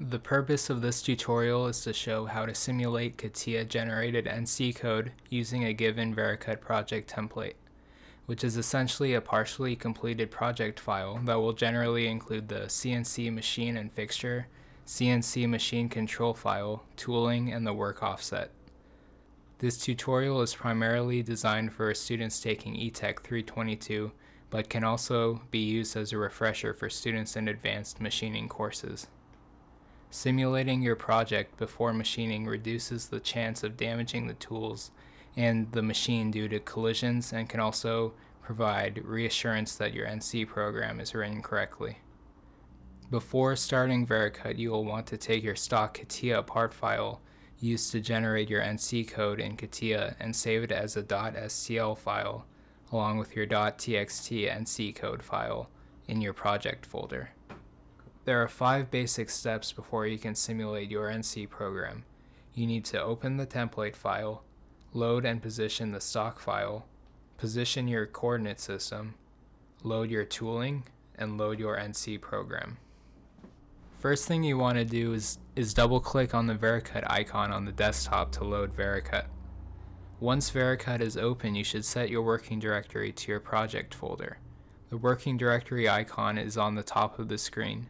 The purpose of this tutorial is to show how to simulate CATIA-generated NC code using a given Vericut project template, which is essentially a partially completed project file that will generally include the CNC machine and fixture, CNC machine control file, tooling, and the work offset. This tutorial is primarily designed for students taking ETEC 322, but can also be used as a refresher for students in advanced machining courses. Simulating your project before machining reduces the chance of damaging the tools and the machine due to collisions, and can also provide reassurance that your NC program is written correctly. Before starting Vericut, you will want to take your stock CATIA part file used to generate your NC code in CATIA and save it as a .stl file along with your .txt NC code file in your project folder. There are 5 basic steps before you can simulate your NC program. You need to open the template file, load and position the stock file, position your coordinate system, load your tooling, and load your NC program. First thing you want to do is double click on the Vericut icon on the desktop to load Vericut. Once Vericut is open, you should set your working directory to your project folder. The working directory icon is on the top of the screen.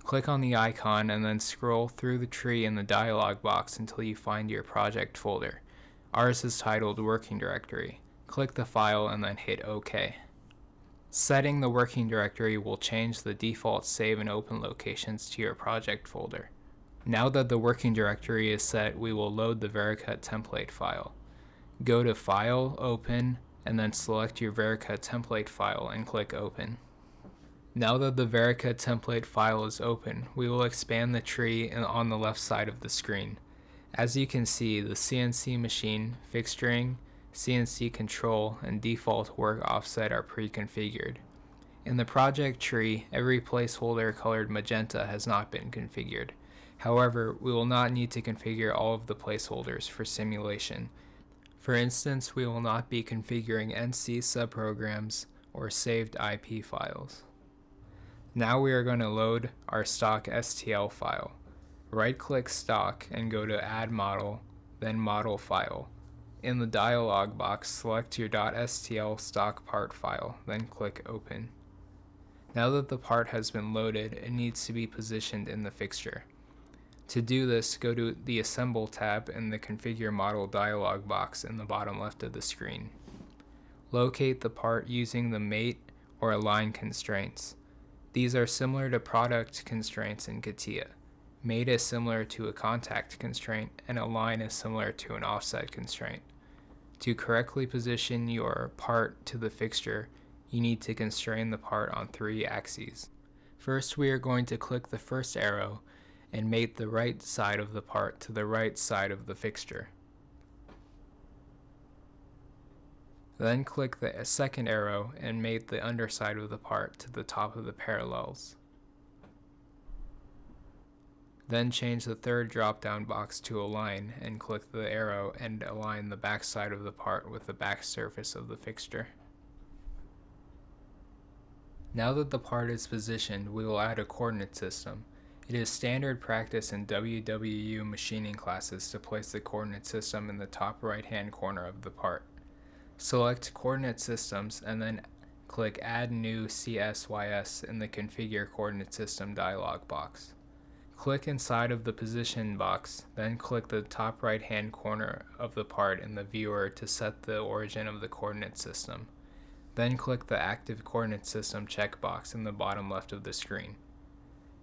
Click on the icon and then scroll through the tree in the dialog box until you find your project folder. Ours is titled Working Directory. Click the file and then hit OK. Setting the working directory will change the default save and open locations to your project folder. Now that the working directory is set, we will load the Vericut template file. Go to File, Open, and then select your Vericut template file and click Open. Now that the Vericut template file is open, we will expand the tree on the left side of the screen. As you can see, the CNC machine, fixturing, CNC control, and default work offset are pre-configured. In the project tree, every placeholder colored magenta has not been configured. However, we will not need to configure all of the placeholders for simulation. For instance, we will not be configuring NC subprograms or saved IP files. Now we are going to load our stock STL file. Right-click Stock and go to Add Model, then Model File. In the dialog box, select your .stl stock part file, then click Open. Now that the part has been loaded, it needs to be positioned in the fixture. To do this, go to the Assemble tab in the Configure Model dialog box in the bottom left of the screen. Locate the part using the mate or align constraints. These are similar to product constraints in CATIA. Mate is similar to a contact constraint, and align is similar to an offset constraint. To correctly position your part to the fixture, you need to constrain the part on 3 axes. First, we are going to click the first arrow and mate the right side of the part to the right side of the fixture. Then click the second arrow and mate the underside of the part to the top of the parallels. Then change the third drop-down box to Align and click the arrow and align the back side of the part with the back surface of the fixture. Now that the part is positioned, we will add a coordinate system. It is standard practice in WWU machining classes to place the coordinate system in the top right-hand corner of the part. Select Coordinate Systems and then click Add New CSYS in the Configure Coordinate System dialog box. Click inside of the Position box, then click the top right-hand corner of the part in the viewer to set the origin of the coordinate system. Then click the Active Coordinate System checkbox in the bottom left of the screen.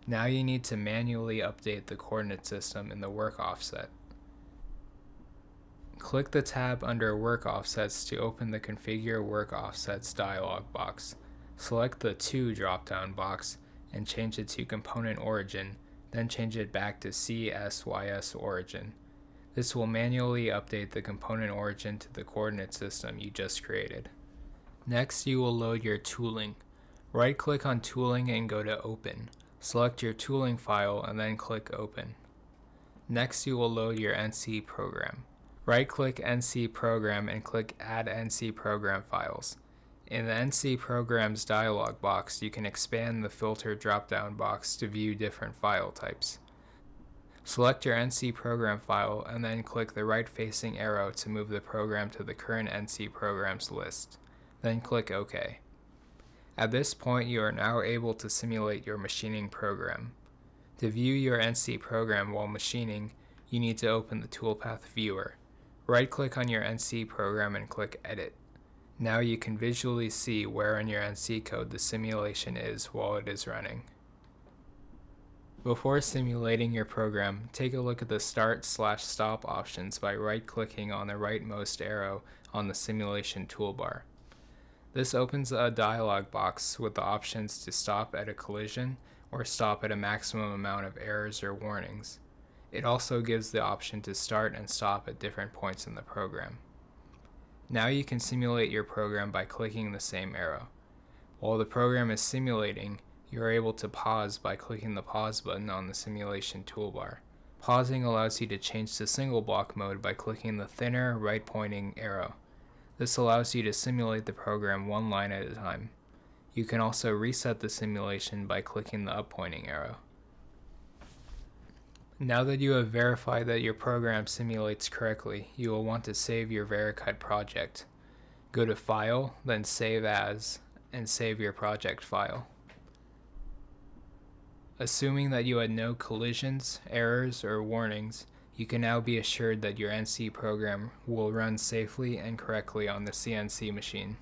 Now you need to manually update the coordinate system in the work offset. Click the tab under Work Offsets to open the Configure Work Offsets dialog box. Select the To drop-down box and change it to Component Origin, then change it back to CSYS Origin. This will manually update the component origin to the coordinate system you just created. Next, you will load your tooling. Right-click on Tooling and go to Open. Select your tooling file and then click Open. Next, you will load your NC program. Right-click NC Program and click Add NC Program Files. In the NC Programs dialog box, you can expand the Filter drop-down box to view different file types. Select your NC program file and then click the right-facing arrow to move the program to the current NC programs list. Then click OK. At this point, you are now able to simulate your machining program. To view your NC program while machining, you need to open the Toolpath Viewer. Right-click on your NC program and click Edit. Now you can visually see where in your NC code the simulation is while it is running. Before simulating your program, take a look at the Start/Stop options by right-clicking on the rightmost arrow on the simulation toolbar. This opens a dialog box with the options to stop at a collision or stop at a maximum amount of errors or warnings. It also gives the option to start and stop at different points in the program. Now you can simulate your program by clicking the same arrow. While the program is simulating, you are able to pause by clicking the pause button on the simulation toolbar. Pausing allows you to change to single block mode by clicking the thinner right-pointing arrow. This allows you to simulate the program one line at a time. You can also reset the simulation by clicking the up-pointing arrow. Now that you have verified that your program simulates correctly, you will want to save your Vericut project. Go to File, then Save As, and save your project file. Assuming that you had no collisions, errors, or warnings, you can now be assured that your NC program will run safely and correctly on the CNC machine.